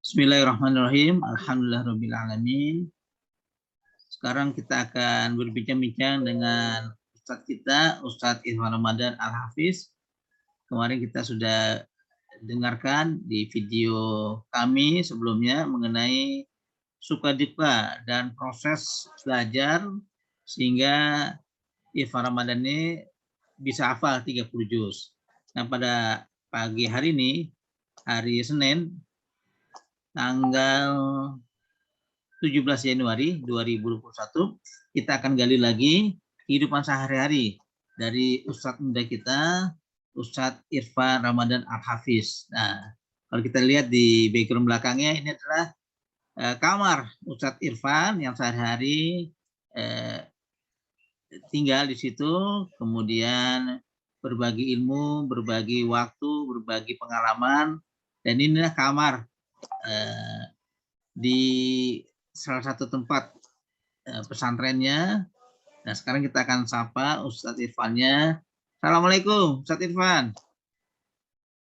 Bismillahirrahmanirrahim. Alhamdulillahirrabbilalamin. Sekarang kita akan berbincang-bincang dengan Ustadz kita, Ustadz Irfan Ramadan Al-Hafiz. Kemarin kita sudah dengarkan di video kami sebelumnya mengenai suka-duka dan proses belajar sehingga Irfan Ramadan ini bisa hafal 30 juz. Nah, pada pagi hari ini, hari Senin, tanggal 17 Januari 2021, kita akan gali lagi kehidupan sehari-hari dari Ustadz muda kita, Ustadz Irfan Ramadan Al-Hafiz. Nah, kalau kita lihat di background belakangnya, ini adalah kamar Ustadz Irfan yang sehari-hari tinggal di situ, kemudian berbagi ilmu, berbagi waktu, berbagi pengalaman, dan inilah kamar di salah satu tempat pesantrennya. Nah, sekarang kita akan sapa Ustadz Irfannya. Assalamualaikum, Ustadz Irfan.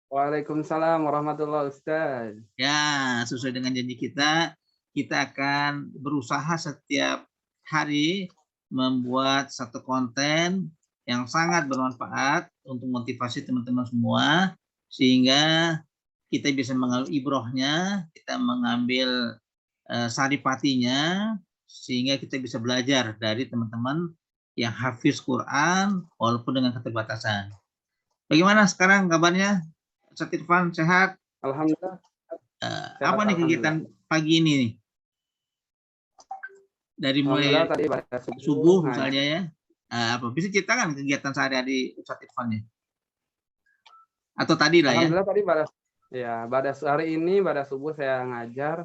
Waalaikumsalam warahmatullahi wabarakatuh. Ya, sesuai dengan janji kita akan berusaha setiap hari membuat satu konten yang sangat bermanfaat untuk motivasi teman-teman semua, sehingga kita bisa mengambil ibrohnya, kita mengambil saripatinya, sehingga kita bisa belajar dari teman-teman yang hafiz Quran walaupun dengan keterbatasan. Bagaimana sekarang kabarnya, Ustadz Irfan? Sehat? Alhamdulillah. Apa nih kegiatan pagi ini nih? Dari mulai tadi subuh misalnya ya. Apa bisa ceritakan kegiatan sehari-hari Ustadz Irfan nih? Atau tadi lah ya? Alhamdulillah tadi pada hari ini pada subuh saya ngajar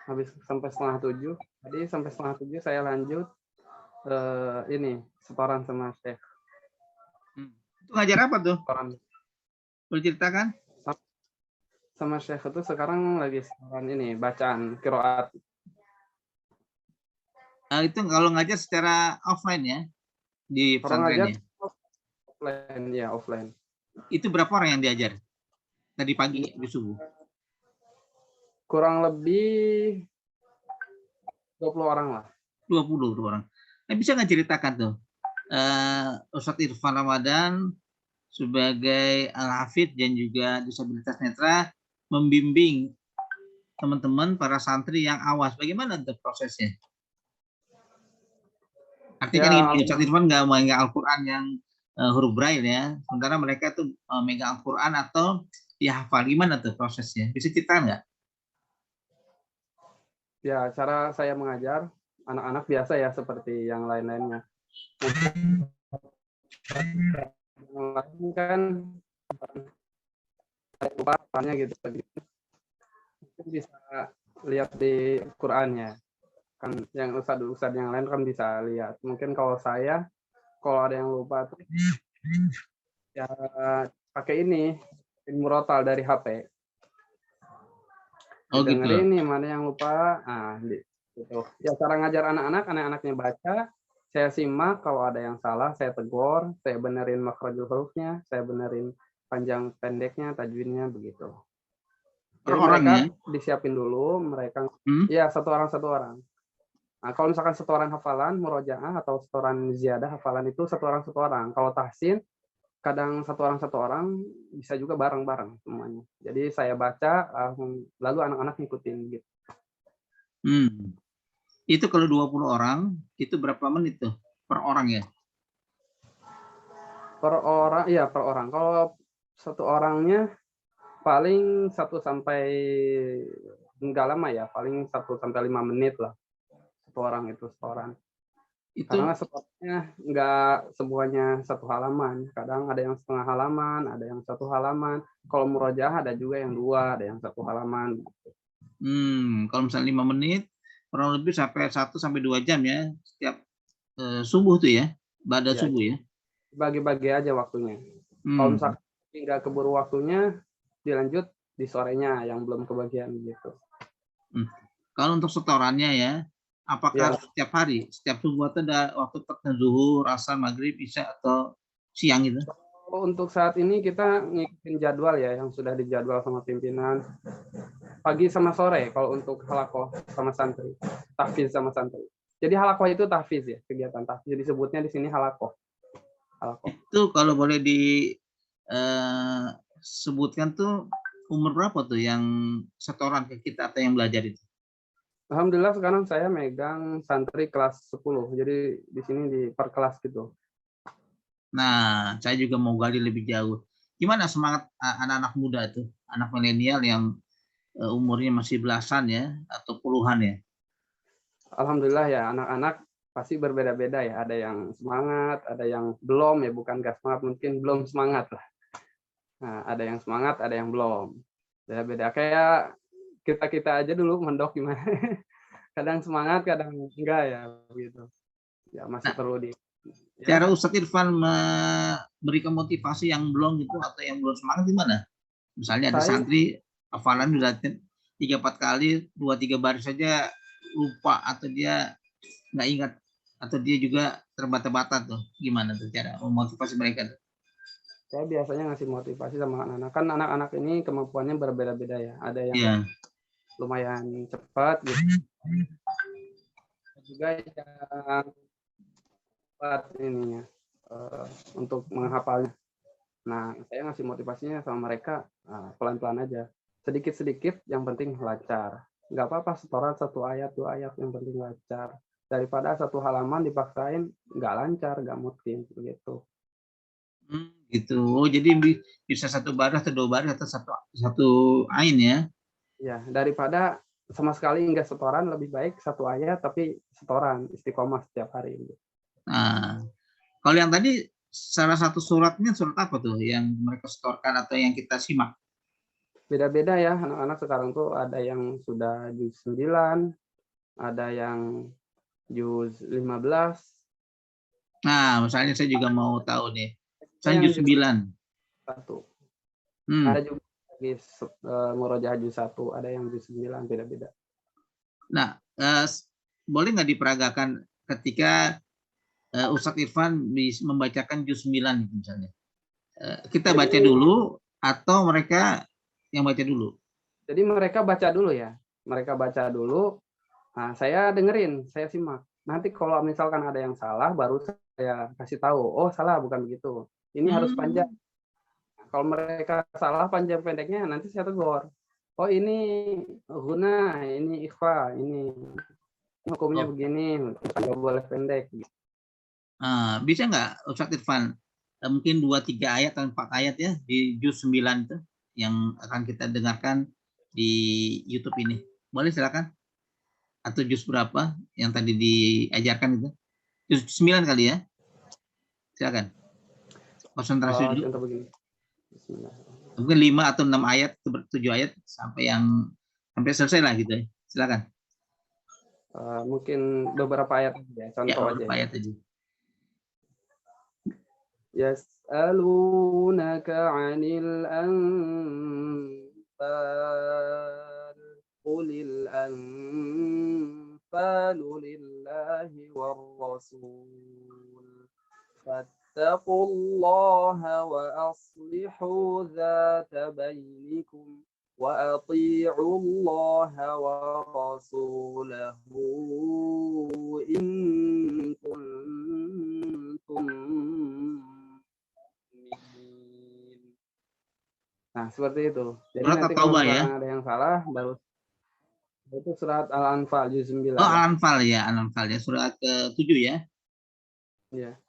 habis sampai 6:30. Tadi sampai 6:30 saya lanjut ini setoran sama Syekh. Itu ngajar apa tuh? Setoran. Boleh ceritakan? Sama Syekh itu sekarang lagi setoran ini bacaan qiraat. Itu kalau ngajar secara offline ya di pesantren ya? Offline ya, offline. Itu berapa orang yang diajar tadi pagi di subuh? Kurang lebih 20 orang lah. 20 orang. Nah, bisa nggak ceritakan tuh Ustadz Irfan Ramadan sebagai Al-Hafidz dan juga disabilitas netra membimbing teman-teman para santri yang awas, bagaimana tuh prosesnya? Artinya kan ini Ustadz Irfan nggak megang Al-Quran yang huruf braille ya, sementara mereka tuh megang Al-Quran atau ya hafal, gimana tuh prosesnya? Bisa cerita nggak? Ya, cara saya mengajar anak-anak biasa ya seperti yang lain-lainnya. Yang lain kan lupa gitu. Mungkin bisa lihat di Qurannya. Kan yang ustadz yang lain kan bisa lihat. Mungkin kalau ada yang lupa tuh ya pakai ini murotal dari HP. Oh gitu. Ini mana yang lupa. Nah, gitu. Ya cara ngajar anak-anaknya baca, saya simak, kalau ada yang salah saya tegur, saya benerin makhrajul hurufnya, saya benerin panjang pendeknya, tajwidnya begitu. Jadi mereka disiapin dulu, mereka ya satu orang. Nah, kalau misalkan setoran hafalan, murojaah atau setoran ziyadah hafalan itu satu orang. Kalau tahsin kadang satu orang bisa juga bareng-bareng semuanya. Jadi saya baca lalu anak-anak ngikutin gitu. Itu kalau 20 orang itu berapa menit tuh per orang ya? Per orang. Kalau satu orangnya paling 1 sampai enggak lama ya, paling 1 sampai 5 menit lah. Satu orang itu setoran. Karena setelahnya nggak semuanya 1 halaman, kadang ada yang setengah halaman, ada yang 1 halaman. Kalau murojaah ada juga yang 2, ada yang 1 halaman. Kalau misalnya 5 menit, kurang lebih sampai 1 sampai 2 jam ya setiap subuh tuh ya, pada subuh ya. Bagi-bagi aja waktunya. Kalau misalkan nggak keburu waktunya, dilanjut di sorenya yang belum kebagian gitu. Kalau untuk setorannya ya, apakah setiap hari, setiap subuh atau ada waktu tertentu, zuhur, asar, maghrib, isya atau siang gitu? Untuk saat ini kita ngikutin jadwal ya, yang sudah dijadwal sama pimpinan. pagi sama sore kalau untuk halakoh sama santri, tahfiz sama santri. Jadi halakoh itu tahfiz ya, kegiatan tahfiz disebutnya di sini halakoh. Itu kalau boleh disebutkan tuh umur berapa tuh yang setoran ke kita atau yang belajar itu? Alhamdulillah sekarang saya megang santri kelas 10. Jadi di sini di per kelas gitu. Nah, saya juga mau gali lebih jauh. Gimana semangat anak-anak muda tuh, anak milenial yang umurnya masih belasan ya atau puluhan ya? Alhamdulillah ya, anak-anak pasti berbeda-beda ya. Ada yang semangat, ada yang belum ya, bukan gak semangat, mungkin belum semangat lah. Nah, ada yang semangat, ada yang belum. Beda-beda. Kayak kita aja dulu mendok gimana. Kadang semangat, kadang enggak ya begitu. Ya masih Nah, perlu di cara ya Ustadz Irfan memberikan motivasi yang belum gitu atau yang belum semangat gimana? Misalnya ada saya santri hafalan udah 3-4 kali, 2-3 baris saja lupa atau dia nggak ingat atau dia juga terbata-bata tuh. Gimana tuh cara memotivasi mereka tuh? saya biasanya ngasih motivasi sama anak-anak. Kan anak-anak ini kemampuannya berbeda-beda ya. Ada yang Iya. lumayan cepat gitu. Juga yang cepat ininya untuk menghafalnya. Nah, saya ngasih motivasinya sama mereka pelan-pelan aja. Sedikit-sedikit, yang penting lancar. Nggak apa-apa setoran 1 ayat, 2 ayat, yang penting lancar. Daripada 1 halaman dipaksain nggak lancar, nggak mungkin begitu. Gitu. Oh, jadi bisa 1 baris atau 2 baris atau satu ain ya? Ya, daripada sama sekali nggak setoran, lebih baik 1 ayat tapi setoran, istiqomah setiap hari. Nah, kalau yang tadi salah satu suratnya surat apa tuh yang mereka setorkan atau yang kita simak? Beda-beda ya, anak-anak sekarang tuh ada yang sudah juz 9, ada yang juz 15. Nah, misalnya saya juga mau tahu nih. Ada Misalnya yang juz juz 9. 1. Hmm. Ada juga murojaah juz 1, ada yang juz 9, beda-beda. Nah, boleh nggak diperagakan ketika Ustadz Irfan membacakan juz 9 misalnya? Kita baca Jadi dulu atau mereka yang baca dulu? jadi mereka baca dulu ya. Mereka baca dulu, nah saya dengerin, saya simak. Nanti kalau misalkan ada yang salah, baru saya kasih tahu, oh salah, bukan begitu. Ini harus panjang. Kalau mereka salah panjang pendeknya, nanti saya tegur. Oh ini guna, ini ikhfa, ini hukumnya Oh, begini, nggak boleh pendek. bisa nggak Ustadz Irfan mungkin 2-3 ayat atau 4 ayat ya di juz 9 itu yang akan kita dengarkan di YouTube ini? Boleh silakan. Atau juz berapa yang tadi diajarkan itu? Juz 9 kali ya. Silakan. Konsentrasi Oh, dulu. contoh begini. Bismillah. Mungkin 5 atau 6 ayat, 7 ayat sampai selesai lah gitu ya. Silakan. Mungkin beberapa ayat ya, Ya, contoh aja beberapa ya. ayat aja. يسألونك عن الأنفال قل الأنفال لله والرسول فاتقوا الله وأصلحوا ذات بينكم وأطيعوا الله ورسوله إن كنتم. Nah, seperti itu. Jadi Surat nanti kalau At-Taubah ya. misalkan ada yang salah, baru itu surat Al-Anfal juz Oh, 9. Al-Anfal ya, Al-Anfal ya. Surat ke-7 ya. Iya.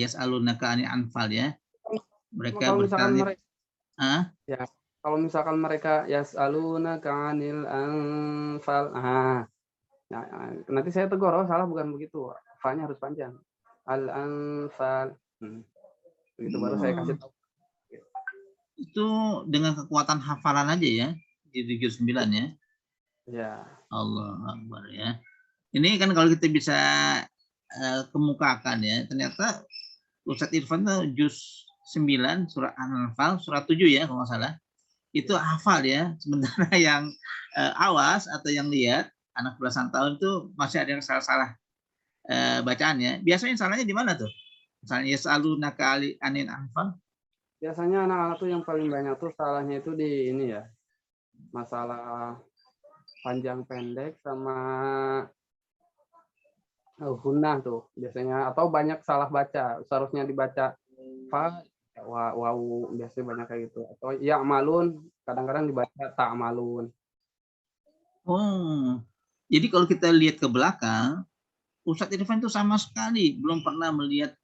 Yas'alunaka 'anil anfal ya. Mereka Kalau misalkan bertanya. mereka Ah, ya, kalau misalkan mereka yas'alunaka 'anil anfal. Nah, nanti saya tegur, oh salah bukan begitu. Fa-nya harus panjang. Al-anfal. Begitu baru saya kasih tahu. itu dengan kekuatan hafalan aja ya di 79 ya. Ya. Allah Akbar ya. Ini kan kalau kita bisa kemukakan ya, ternyata Ustadz Irfan tuh juz 9 surat An-Anfal surat 7 ya kalau nggak salah. Itu hafal ya. Sementara yang awas atau yang lihat anak belasan tahun itu masih ada yang salah-salah bacaannya. Biasanya salahnya di mana tuh? Misalnya yas'alunaka 'anil anfal. Biasanya anak-anak tuh yang paling banyak tuh salahnya itu di ini ya. Masalah panjang pendek sama gunnah tuh biasanya, atau banyak salah baca, seharusnya dibaca fa wau, biasanya banyak kayak gitu, atau ya malun kadang-kadang dibaca tak malun. Oh, jadi kalau kita lihat ke belakang, Ustadz Irfan itu sama sekali belum pernah melihat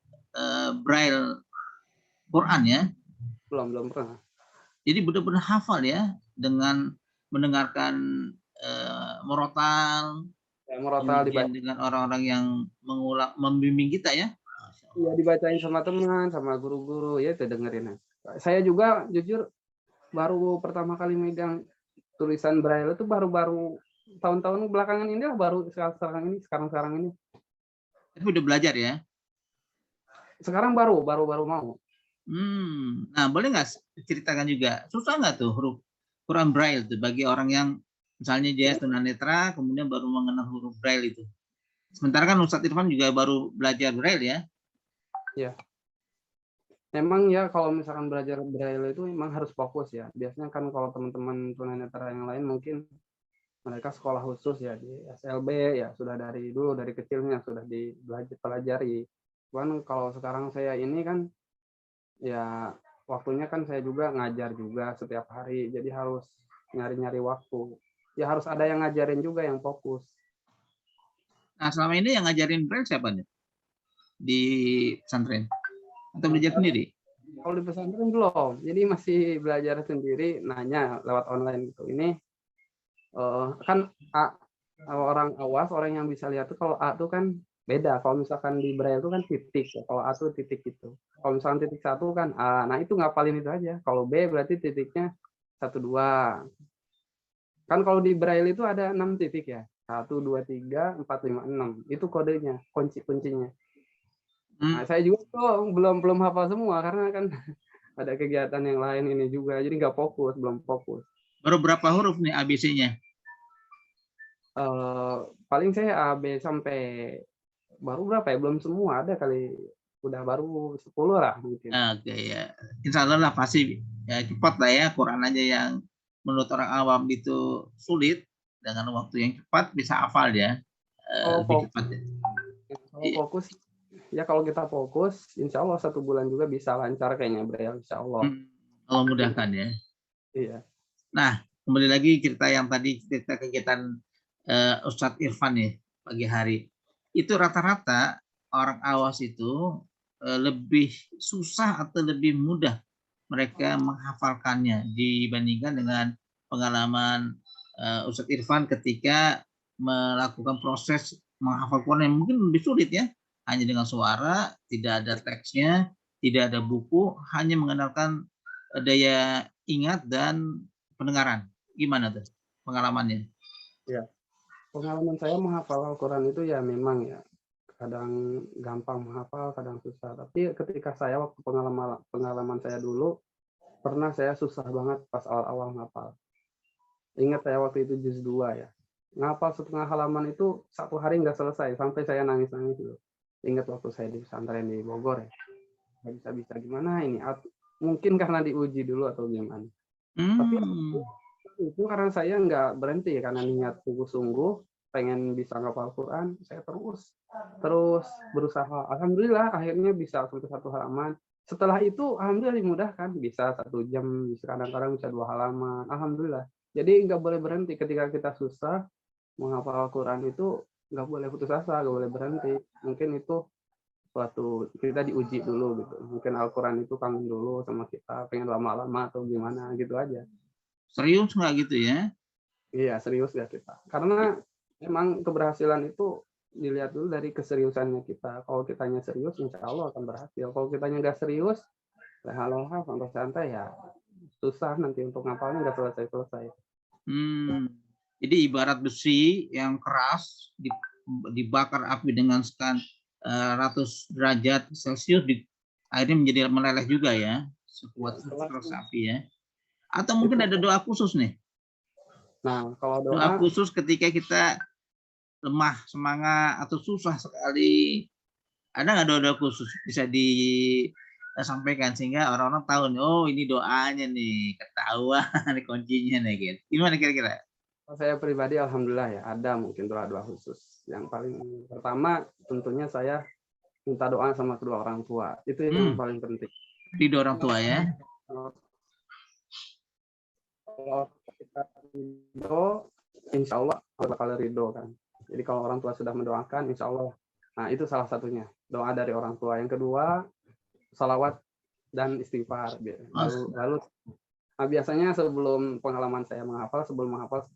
Braille Quran ya. Belum pernah. Jadi benar-benar hafal ya dengan mendengarkan murotal, Ya, murotal kemudian dibaca, dengan orang-orang yang membimbing kita ya. ya dibacain sama teman, sama guru-guru, ya itu dengerin. Saya juga jujur baru pertama kali megang tulisan Braille itu baru-baru tahun-tahun belakangan ini lah, baru sekarang ini. Tapi udah belajar ya. Sekarang baru mau. Nah boleh nggak ceritakan juga, susah nggak tuh huruf Quran Braille tuh bagi orang yang misalnya dia tunanetra kemudian baru mengenal huruf Braille itu. Sementara kan Ustadz Irfan juga baru belajar Braille ya. Ya. Memang ya kalau misalkan belajar Braille itu memang harus fokus ya. Biasanya kan kalau teman-teman tunanetra yang lain mungkin mereka sekolah khusus ya di SLB ya, sudah dari dulu dari kecilnya sudah dipelajari. Cuman kalau sekarang saya ini kan ya waktunya kan saya juga ngajar juga setiap hari, jadi harus nyari-nyari waktu. Ya harus ada yang ngajarin juga yang fokus. Nah selama ini yang ngajarin Braille siapa nih di pesantren? Atau Nah, belajar sendiri? kalau di pesantren belum, jadi masih belajar sendiri, nanya lewat online gitu. Ini kan orang awas, orang yang bisa lihat tuh kalau A tuh kan beda. Kalau misalkan di Braille itu kan titik ya. Kalau A tuh titik gitu. Kalau misalkan titik satu kan A. Nah itu ngapalin itu aja. Kalau B berarti titiknya 1, 2. Kan kalau di Braille itu ada 6 titik ya. 1, 2, 3, 4, 5, 6. Itu kodenya, kuncinya. Nah, saya juga tuh belum hafal semua karena kan ada kegiatan yang lain ini juga. Jadi nggak fokus, belum fokus. Baru berapa huruf nih ABC-nya? Paling saya A, B sampai baru berapa ya? Belum semua, ada kali udah baru 10 lah mungkin. Oke ya, insya Allah lah pasti ya, cepat lah ya. Quran aja yang menurut orang awam itu sulit, dengan waktu yang cepat bisa hafal ya. Lebih cepat ya. Kalau fokus, ya kalau kita fokus, insya Allah 1 bulan juga bisa lancar kayaknya Braille, insya Allah. Allah mudahkan ya. Iya. Nah, kembali lagi cerita yang tadi, cerita kegiatan Ustadz Irfan ya pagi hari. Itu rata-rata orang awas itu lebih susah atau lebih mudah mereka menghafalkannya dibandingkan dengan pengalaman Ustadz Irfan ketika melakukan proses menghafal Quran yang mungkin lebih sulit ya, hanya dengan suara, tidak ada teksnya, tidak ada buku, hanya mengandalkan daya ingat dan pendengaran. Gimana tuh pengalamannya? Ya, pengalaman saya menghafal Al-Quran itu ya memang ya kadang gampang menghafal, kadang susah. Tapi ketika saya waktu pengalaman saya dulu, pernah saya susah banget pas awal-awal ngapal. Ingat saya waktu itu juz 2 ya. Ngapal setengah halaman itu 1 hari nggak selesai, sampai saya nangis-nangis dulu. Ingat waktu saya di pesantren di Bogor ya. Nggak bisa-bisa gimana ini. Mungkin karena diuji dulu atau gimana. Tapi itu karena saya nggak berhenti karena niat sungguh-sungguh pengen bisa ngapal Quran, saya terus berusaha. Alhamdulillah akhirnya bisa sampai 1 halaman. Setelah itu alhamdulillah dimudahkan, bisa 1 jam, bisa kadang-kadang bisa 2 halaman. Alhamdulillah. Jadi nggak boleh berhenti ketika kita susah menghafal Al-Quran itu, nggak boleh putus asa, nggak boleh berhenti. Mungkin itu suatu kita diuji dulu gitu. Mungkin Al-Quran itu kangen dulu sama kita, pengen lama-lama atau gimana gitu aja. Serius nggak gitu ya? Iya, serius ya kita. Karena memang keberhasilan itu dilihat dulu dari keseriusannya kita. Kalau kitanya serius, insya Allah akan berhasil. Kalau kitanya nggak serius, leha-leha, santai-santai ya susah nanti untuk ngapalnya, nggak selesai-selesai. Jadi ibarat besi yang keras dibakar api dengan sekian ratus derajat Celcius, akhirnya menjadi meleleh juga ya, sekuat keras api ya. Atau mungkin ada doa khusus nih. Nah, kalau doa khusus ketika kita lemah semangat atau susah sekali, ada nggak doa khusus bisa disampaikan sehingga orang-orang tahu nih, oh ini doanya nih, ketahuan kuncinya nih gitu. Gimana kira-kira? Saya pribadi alhamdulillah ya, ada mungkin doa-doa khusus. Yang paling pertama tentunya saya minta doa sama kedua orang tua. Itu yang paling penting. Ridho orang tua ya. Kalau kita ridho, insya Allah bakal ridho kan. Jadi kalau orang tua sudah mendoakan, insya Allah. Nah itu salah satunya, doa dari orang tua. Yang kedua, salawat dan istighfar. Lalu nah, biasanya sebelum pengalaman saya menghafal, sebelum menghafal,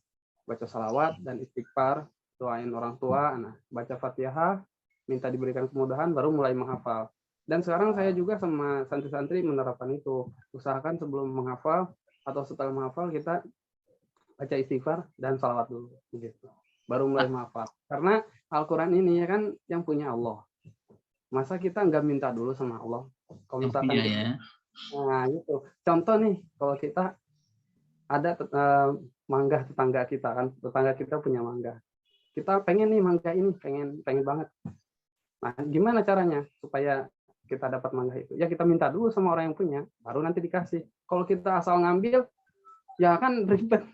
baca salawat dan istighfar, doain orang tua, nah, baca Fatihah, minta diberikan kemudahan, baru mulai menghafal. Dan sekarang saya juga sama santri-santri menerapkan itu. Usahakan sebelum menghafal atau setelah menghafal kita baca istighfar dan salawat dulu, begitu. Baru mulai menghafal. Karena Al-Quran ini ya kan yang punya Allah. Masa kita nggak minta dulu sama Allah? Kalau misalkan Punya, kita, ya. nah itu contoh nih, kalau kita ada mangga tetangga kita kan, tetangga kita punya mangga, kita pengen nih mangga ini, pengen banget. Nah gimana caranya supaya kita dapat mangga itu? Ya kita minta dulu sama orang yang punya, baru nanti dikasih. Kalau kita asal ngambil, ya kan ribet.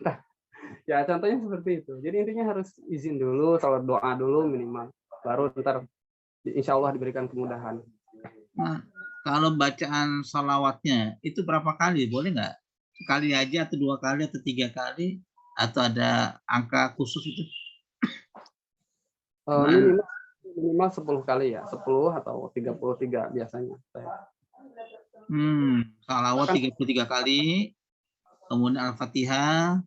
Ya contohnya seperti itu. Jadi intinya harus izin dulu, salat doa dulu minimal, baru ntar insya Allah diberikan kemudahan. Nah, kalau bacaan salawatnya itu berapa kali? Boleh nggak? Sekali aja atau 2 kali atau 3 kali? Atau ada angka khusus itu? Minimal 10 kali ya, 10 atau 33 biasanya. Salawat 33 kali, kemudian Al-Fatihah,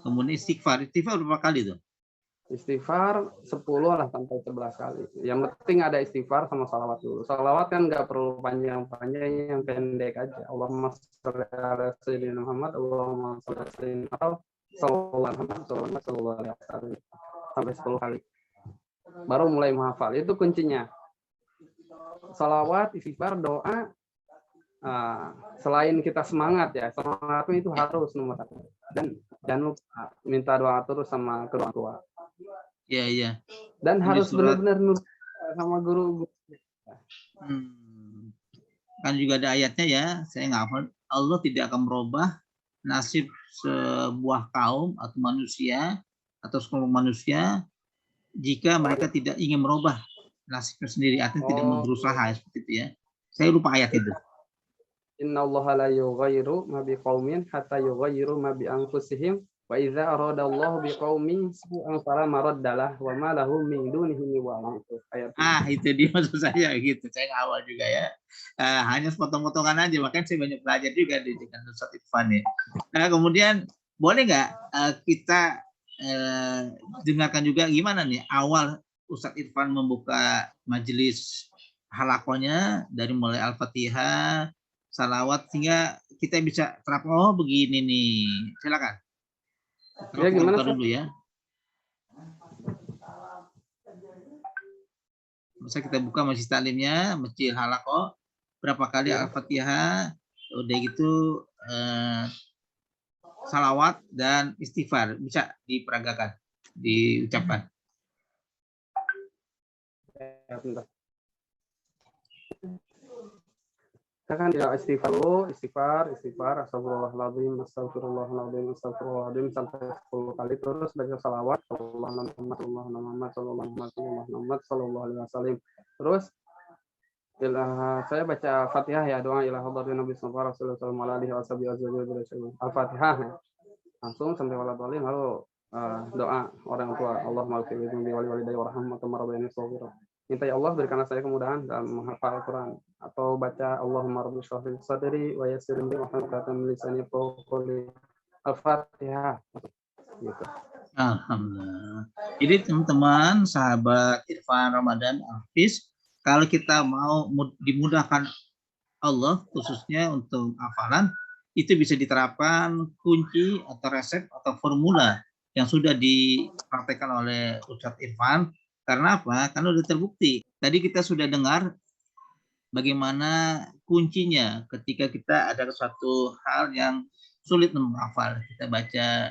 kemudian istighfar. Istighfar berapa kali tuh? Istighfar 10 lah sampai 11 kali. Yang penting ada istighfar sama salawat dulu. Salawat kan nggak perlu panjang-panjang, yang pendek aja. Allahumma sholli ala sayyidina Muhammad, Allahumma sholli ala sayyidina Muhammad, sallallahu alaihi wasallam, sampai 10 kali. Baru mulai menghafal. Itu kuncinya. Salawat, istighfar, doa. Selain kita semangat ya, semangatnya itu harus nomor 1. Dan jangan lupa minta doa terus sama kedua orang tua. Iya, iya. Dan harus benar-benar nurut sama guru. Kan juga ada ayatnya ya, saya nggak hafal. Allah tidak akan merubah nasib sebuah kaum atau manusia atau sekelompok manusia jika mereka tidak ingin merubah nasibnya sendiri, artinya tidak mau berusaha seperti itu ya. Saya lupa ayat itu. Innallaha la yughayyiru ma biqaumin hatta yughayyiru ma bi anfusihim. Wa idza aradallahu biqaumin su'an fala maraddalah wa ma lahum min dunihi min wali. Itu dia maksud saya gitu. Saya awal juga ya. Hanya sepotong-potongan aja, makanya saya banyak belajar juga dengan Ustaz Irfan ya. Kemudian boleh nggak kita dengarkan juga gimana nih awal Ustaz Irfan membuka majelis halakonya dari mulai Al-Fatihah, salawat, sehingga kita bisa terapkan, oh begini nih. Silakan. Ya gimana dulu ya. Bisa kita buka majelis taklimnya, masjid halakoh, berapa kali ya. Al-Fatihah, udah gitu salawat dan istighfar bisa diperagakan, diucapkan. Kita kan ya istighfar, astagfirullahaladzim, astagfirullahaladzim, astagfirullahaladzim sampai 10 kali, terus baca salawat, sallallahu alaihi wasallam. Terus saya baca Fatihah ya, doa ila hadratin Nabi sallallahu alaihi wasallam, Al-Fatihah ya. Langsung sampai waladhdallin, lalu doa orang tua, Allahumma ighfir li wa li walidayya warhamhuma kama rabbayani shaghira. Minta ya Allah berikanlah saya kemudahan dalam menghafal Al-Quran, atau baca Allahumma rabbi shrah li sadri wa yassir li wahlul lisani yafqahu. Al-Fatihah gitu. Alhamdulillah. Jadi teman-teman sahabat Irfan Ramadan Hafiz, kalau kita mau dimudahkan Allah khususnya untuk hafalan, itu bisa diterapkan kunci atau resep atau formula yang sudah dipraktekkan oleh Ustadz Irfan. Karena apa? Karena sudah terbukti. Tadi kita sudah dengar bagaimana kuncinya ketika kita ada suatu hal yang sulit menghafal. Kita baca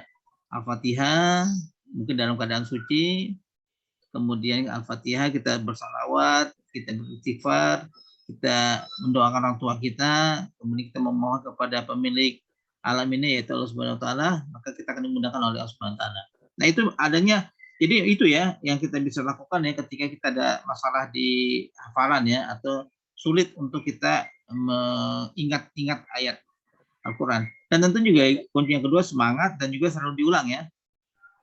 Al-Fatihah, mungkin dalam keadaan suci, kemudian Al-Fatihah kita bersalawat, kita beristighfar, kita mendoakan orang tua kita, kemudian kita memohon kepada pemilik alam ini yaitu Allah Subhanahu wa taala, maka kita akan dimudahkan oleh Allah Subhanahu wa taala. Nah, itu adanya, jadi itu ya yang kita bisa lakukan ya ketika kita ada masalah di hafalan ya, atau sulit untuk kita mengingat-ingat ayat Al-Qur'an. Dan tentu juga kunci yang kedua semangat dan juga selalu diulang ya.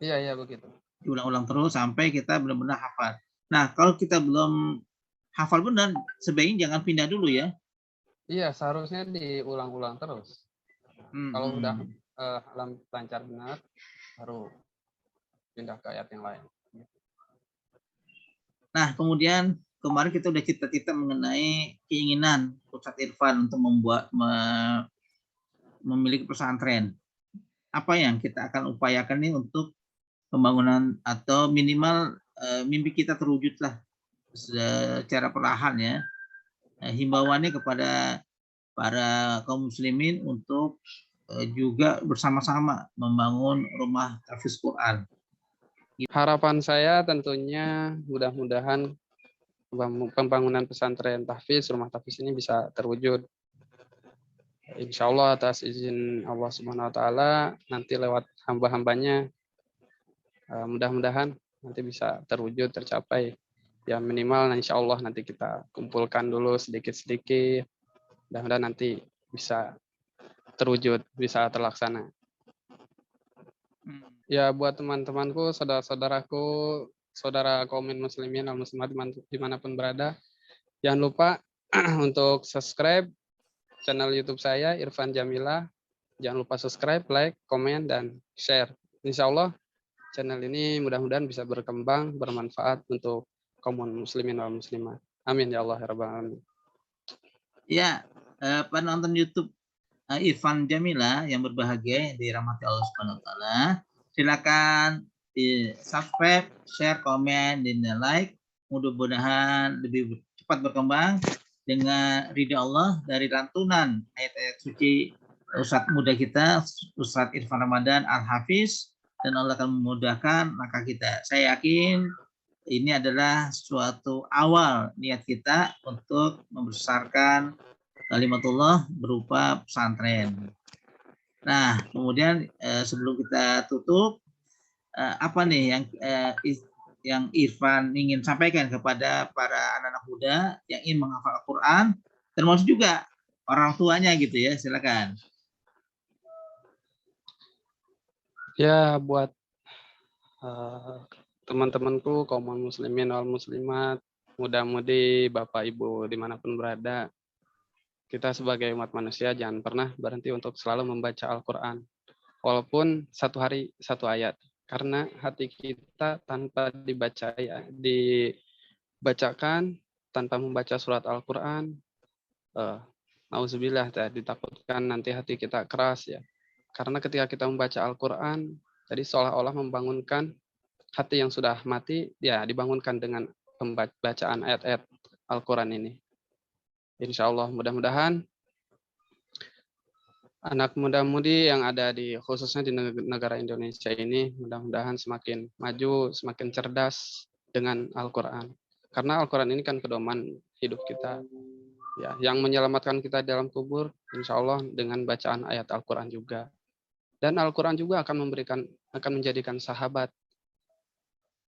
Iya, iya begitu. Diulang-ulang terus sampai kita benar-benar hafal. Nah, kalau kita belum hafal benar, sebaiknya jangan pindah dulu ya. Iya, seharusnya diulang-ulang terus. Kalau udah Hmm. lancar benar, baru pindah ke ayat yang lain. Nah, kemudian kemarin kita udah cita-cita mengenai keinginan Ustadz Irfan untuk memiliki pesantren. Apa yang kita akan upayakan nih untuk pembangunan atau minimal mimpi kita terwujudlah secara perlahan ya. Himbauannya kepada para kaum muslimin untuk juga bersama-sama membangun rumah tahfiz Quran. Harapan saya tentunya mudah-mudahan pembangunan pesantren tahfiz, rumah tahfiz ini bisa terwujud. Insya Allah atas izin Allah Subhanahu Wa Taala nanti lewat hamba-hambanya, mudah-mudahan nanti bisa terwujud, tercapai. Ya minimal insya Allah nanti kita kumpulkan dulu sedikit-sedikit, mudah-mudahan nanti bisa terwujud, bisa terlaksana. Ya buat teman-temanku, saudara-saudaraku, saudara kaum muslimin al muslimat dimanapun berada, jangan lupa untuk subscribe channel YouTube saya Irfan Jamilah. Jangan lupa subscribe, like, komen, dan share. Insya Allah channel ini mudah-mudahan bisa berkembang, bermanfaat untuk kaum muslimin wal muslimat. Amin ya Allah ya rabbal alamin. Ya, penonton YouTube Irfan Jamila yang berbahagia yang dirahmati Allah Subhanahu wa taala, silakan di subscribe, share, komen, dan like. Mudah-mudahan lebih cepat berkembang dengan ridha Allah dari lantunan ayat-ayat suci Ustadz muda kita, Ustadz Irfan Ramadan Al-Hafiz, dan Allah akan memudahkan langkah kita. Saya yakin ini adalah suatu awal niat kita untuk membesarkan kalimatullah berupa pesantren. Nah, kemudian sebelum kita tutup, apa nih yang Irfan ingin sampaikan kepada para anak-anak muda yang ingin menghafal Al-Quran, termasuk juga orang tuanya gitu ya, silakan. Ya buat teman-temanku kaum muslimin wal muslimat, muda-mudi, bapak ibu dimanapun berada, kita sebagai umat manusia jangan pernah berhenti untuk selalu membaca Al-Quran, walaupun satu hari satu ayat, karena hati kita tanpa dibacakan, tanpa membaca surat Al-Quran, nauzubillah, ditakutkan nanti hati kita keras ya, karena ketika kita membaca Al-Quran, jadi seolah-olah membangunkan hati yang sudah mati, ya dibangunkan dengan pembacaan ayat-ayat Al-Quran ini. Insya Allah mudah-mudahan anak muda-mudi yang ada khususnya di negara Indonesia ini, mudah-mudahan semakin maju, semakin cerdas dengan Al-Quran. Karena Al-Quran ini kan pedoman hidup kita, ya, yang menyelamatkan kita dalam kubur, insya Allah dengan bacaan ayat Al-Quran juga. Dan Al-Quran juga akan menjadikan sahabat,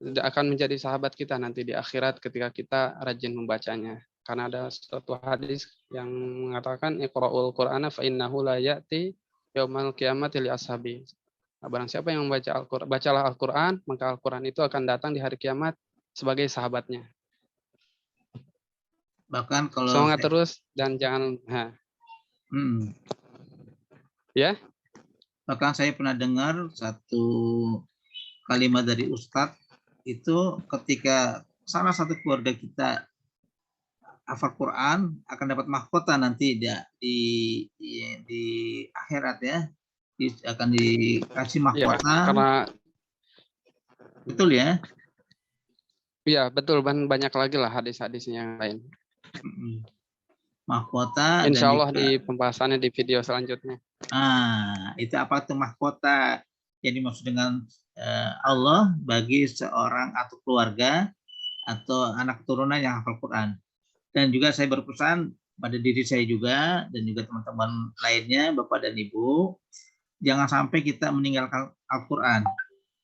akan menjadi sahabat kita nanti di akhirat ketika kita rajin membacanya. Karena ada suatu hadis yang mengatakan Iqra'ul Qur'ana fa innahu la ya'ti yaumal qiyamati li ashabi. Barang siapa yang membaca Al-Qur'an, bacalah Al-Qur'an, maka Al-Qur'an itu akan datang di hari kiamat sebagai sahabatnya. Bahkan kalau semangat terus dan jangan ya. Bahkan saya pernah dengar satu kalimat dari Ustadz itu, ketika salah satu keluarga kita hafal Quran akan dapat mahkota nanti di akhirat ya, akan dikasih mahkota. Ya, karena betul ya? Iya betul, banyak lagi lah hadis-hadisnya yang lain. Mahkota. Insya Allah juga, di pembahasannya di video selanjutnya. Itu apa tuh mahkota? Jadi maksud dengan Allah bagi seorang atau keluarga atau anak keturunan yang hafal Quran. Dan juga saya berpesan pada diri saya juga dan juga teman-teman lainnya, Bapak dan Ibu, jangan sampai kita meninggalkan Al-Quran.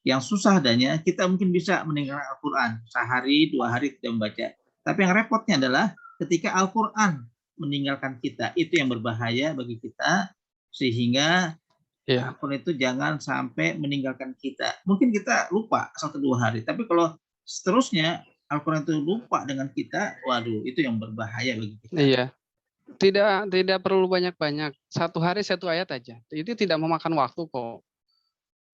Yang susah adanya, kita mungkin bisa meninggalkan Al-Quran sehari, 2 hari tidak membaca. Tapi yang repotnya adalah ketika Al-Quran meninggalkan kita, itu yang berbahaya bagi kita, sehingga Al-Quran itu jangan sampai meninggalkan kita. Mungkin kita lupa 1-2 hari, tapi kalau seterusnya Al-Quran itu lupa dengan kita, waduh, itu yang berbahaya bagi kita. Iya. Tidak perlu banyak-banyak. 1 hari 1 ayat aja. Itu tidak memakan waktu kok.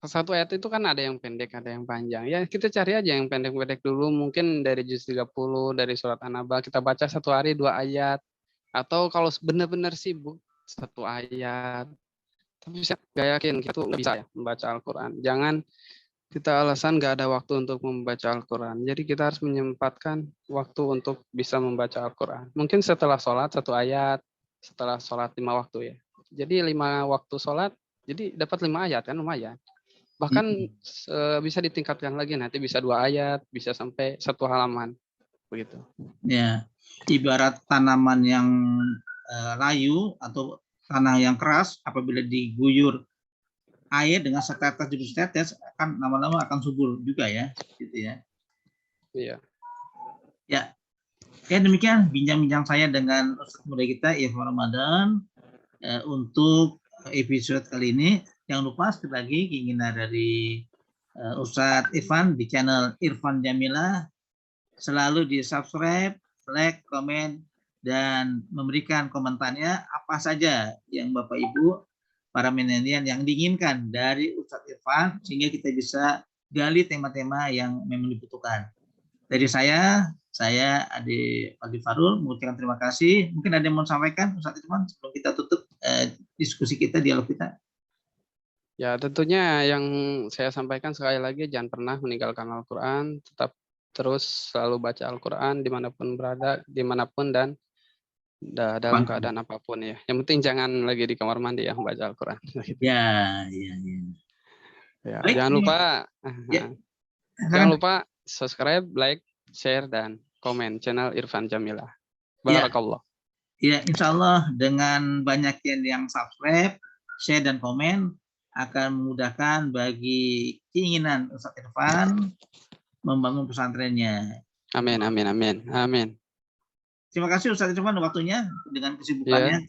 1 ayat itu kan ada yang pendek, ada yang panjang. Ya kita cari aja yang pendek-pendek dulu. Mungkin dari juz 30, dari surat An-Naba, kita baca 1 hari 2 ayat. Atau kalau benar-benar sibuk, 1 ayat. Tapi saya nggak yakin itu nggak bisa ya membaca Al-Quran. Jangan kita alasan nggak ada waktu untuk membaca Al-Quran. Jadi kita harus menyempatkan waktu untuk bisa membaca Al-Quran. Mungkin setelah sholat 1 ayat, setelah sholat 5 waktu ya. Jadi 5 waktu sholat, jadi dapat 5 ayat kan lumayan. Bahkan bisa ditingkatkan lagi, nanti bisa 2 ayat, bisa sampai 1 halaman. Begitu. Ya, ibarat tanaman yang layu atau tanah yang keras, apabila diguyur air dengan setetes demi setetes, akan lama-lama akan subur juga ya, gitu ya. Iya. Ya, demikian bincang-bincang saya dengan Ustadz muda kita Irfan Ramadan untuk episode kali ini. Jangan lupa sekali lagi keinginan dari Ustadz Irfan di channel Irfan Jamilah selalu di subscribe, like, komen, dan memberikan komentarnya apa saja yang Bapak Ibu para milenial yang diinginkan dari Ustadz Irfan, sehingga kita bisa gali tema-tema yang memang dibutuhkan. Dari saya Ade Aldi Farul mengucapkan terima kasih. Mungkin ada yang mau sampaikan Ustadz Irfan sebelum kita tutup diskusi kita, dialog kita. Ya tentunya yang saya sampaikan sekali lagi, jangan pernah meninggalkan Al-Quran, tetap terus selalu baca Al-Quran dimanapun berada, dimanapun dan dalam keadaan apapun ya. Yang penting jangan lagi di kamar mandi ya membaca Al-Quran. Ya. Baik, jangan lupa, jangan lupa subscribe, like, share, dan komen channel Irfan Jamilah. Barakallah. Ya, insya Allah dengan banyak yang subscribe, share, dan komen akan memudahkan bagi keinginan Ustadz Irfan membangun pesantrennya. Amin. Terima kasih Ustadz Irfan waktunya, dengan kesibukannya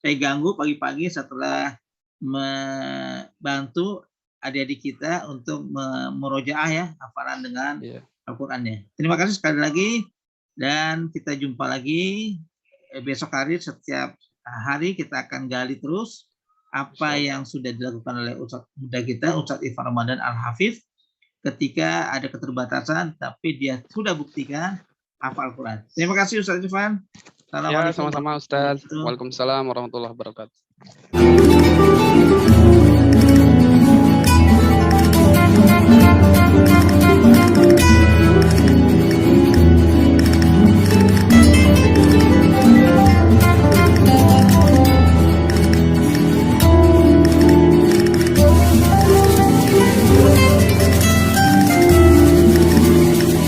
saya ganggu pagi-pagi setelah membantu adik-adik kita untuk merojaah ya hafalan dengan Al-Qur'annya. Terima kasih sekali lagi dan kita jumpa lagi besok hari. Setiap hari kita akan gali terus apa yang sudah dilakukan oleh Ustadz muda kita, Ustadz Irfan Ramadan Al-Hafiz, ketika ada keterbatasan, tapi dia sudah buktikan hafal Al-Quran. Terima kasih Ustadz Irfan. Sama-sama Ustadz. Waalaikumsalam warahmatullahi wabarakatuh.